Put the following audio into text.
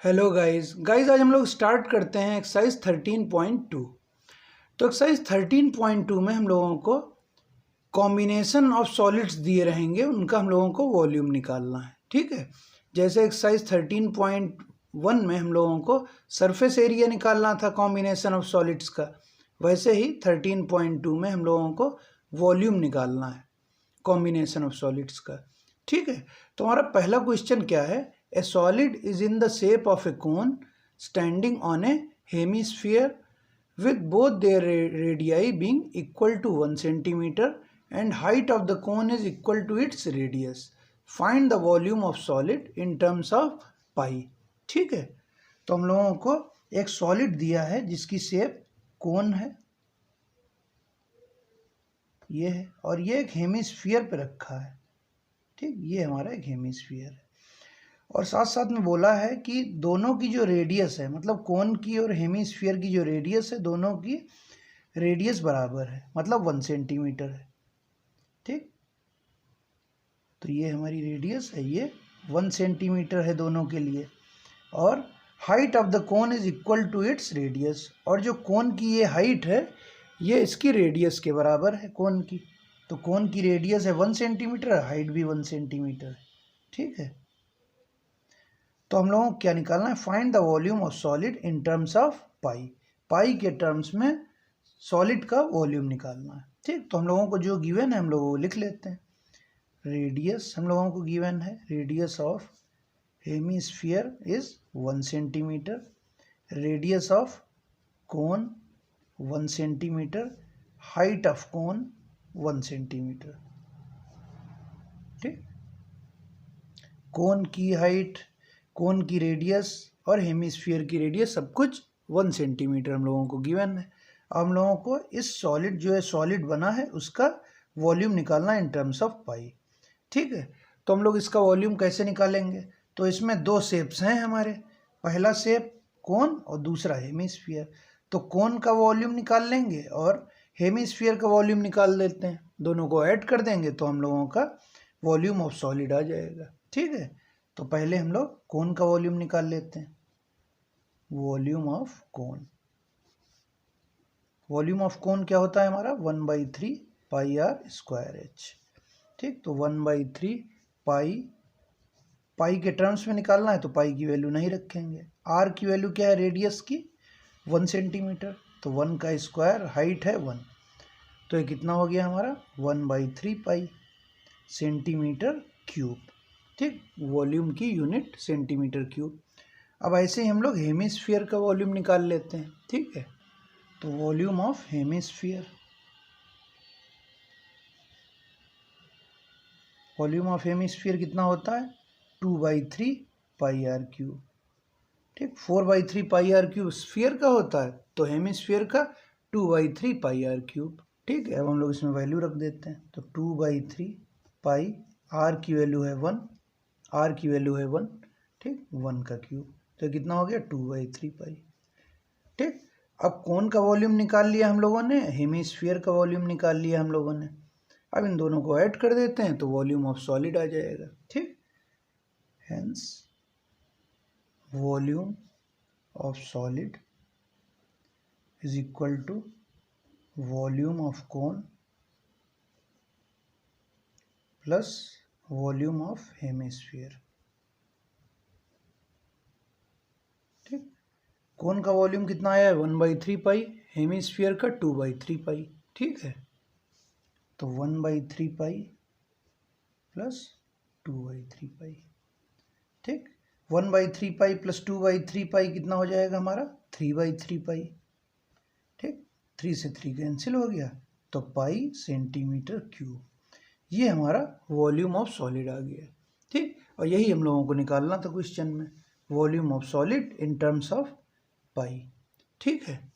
Hello guys आज हम लोग स्टार्ट करते हैं एक्सरसाइज 13.2। तो एक्सरसाइज 13.2 में हम लोगों को कॉम्बिनेशन ऑफ सॉलिड्स दिए रहेंगे, उनका हम लोगों को वॉल्यूम निकालना है। ठीक है, जैसे एक्सरसाइज 13.1 में हम लोगों को सरफेस एरिया निकालना था कॉम्बिनेशन ऑफ सॉलिड्स का, वैसे ही 13.2 में हम लोगों को वॉल्यूम निकालना है कॉम्बिनेशन ऑफ सॉलिड्स का। ठीक है, तो हमारा पहला क्वेश्चन क्या है? A solid is in the shape of a cone standing on a hemisphere with both their radii being equal to 1 centimeter and height of the cone is equal to its radius. Find the volume of solid in terms of pi. ठीक है, तो हम लोगों को एक solid दिया है जिसकी शेप कोन है, ये है, और ये एक हेमिस्फीयर पे रखा है। ठीक, ये हमारा एक हेमिस्फीयर है, और साथ साथ में बोला है कि दोनों की जो रेडियस है, मतलब कोन की और हेमिस्फीयर की जो रेडियस है, दोनों की रेडियस बराबर है, मतलब 1 सेंटीमीटर है। ठीक, तो ये हमारी रेडियस है, ये 1 सेंटीमीटर है दोनों के लिए, और height of the cone is equal to its radius, और जो कोन की ये हाइट है ये इसकी रेडियस के बराबर है कोन की। तो कोन की रेडियस है 1 सेंटीमीटर, हाइट भी 1 सेंटीमीटर है। ठीक है, तो हम लोगों को क्या निकालना है? Find the volume of solid in terms of pi. Pi के टर्म्स में सॉलिड का वॉल्यूम निकालना है। ठीक, तो हम लोगों को जो गिवन है हम लोगों को लिख लेते हैं। रेडियस हम लोगों को गिवन है, radius of hemisphere is 1 centimetre, radius of cone 1 centimetre, height of cone 1 centimetre. ठीक, कोन की हाइट, कोन की रेडियस और हेमिस्फीयर की रेडियस सब कुछ 1 सेंटीमीटर हम लोगों को गिवन है। अब हम लोगों को इस सॉलिड जो है सॉलिड बना है उसका वॉल्यूम निकालना है इन टर्म्स ऑफ पाई। ठीक है, तो हम लोग इसका वॉल्यूम कैसे निकालेंगे? तो इसमें दो शेप्स हैं हमारे, पहला शेप कोन और दूसरा हेमिस्फीयर। तो कोन का वॉल्यूम निकाल लेंगे और हेमिस्फीयर का वॉल्यूम निकाल देते हैं, दोनों को ऐड कर देंगे तो हम लोगों का वॉल्यूम ऑफ सॉलिड आ जाएगा। ठीक है, तो पहले हम लोग कोन का वॉल्यूम निकाल लेते हैं। Volume of cone, volume of कोन क्या होता है हमारा? 1/3 पाई आर स्क्वायर एच। ठीक, तो 1/3 पाई, पाई के टर्म्स में निकालना है तो पाई की वैल्यू नहीं रखेंगे। आर की वैल्यू क्या है रेडियस की? 1 सेंटीमीटर, तो 1 का स्क्वायर, हाइट है 1, तो ये कितना हो गया हमारा? 1/3 पाई सेंटीमीटर क्यूब। ठीक, वॉल्यूम की यूनिट सेंटीमीटर क्यूब। अब ऐसे ही हम लोग हेमिस्फीयर का वॉल्यूम निकाल लेते हैं। ठीक है, तो volume of hemisphere, volume of hemisphere कितना होता है? 2/3 पाई आर क्यूब। ठीक, 4/3 पाई आर क्यूब स्फीयर का होता है, तो हेमिस्फीयर का 2/3 पाई आर क्यूब। ठीक है, अब हम लोग इसमें वैल्यू रख देते हैं, तो 2/3 पाई, आर की वैल्यू है 1, आर की वैल्यू है 1, ठीक, 1 का क्यूब, तो कितना हो गया? 2/3 पाई। ठीक, अब कोन का वॉल्यूम निकाल लिया हम लोगों ने, हेमिस्फीयर का वॉल्यूम निकाल लिया हम लोगों ने। अब इन दोनों को ऐड कर देते हैं तो वॉल्यूम ऑफ सॉलिड आ जाएगा। ठीक, hence volume of solid is equal to volume of cone plus volume of hemisphere. ठीक, कोन का वॉल्यूम कितना आया है? 1/3 पाई, हेमिस्फीयर का 2/3 पाई। ठीक है, तो 1/3 पाई प्लस 2/3 पाई। ठीक, 1/3 पाई प्लस 2/3 पाई कितना हो जाएगा हमारा? 3/3 पाई। ठीक, 3 से 3 कैंसिल हो गया, तो पाई सेंटीमीटर क्यूब। ये हमारा वॉल्यूम ऑफ सॉलिड आ गया। ठीक, और यही हम लोगों को निकालना था क्वेश्चन में, volume of solid in terms of pi. ठीक है,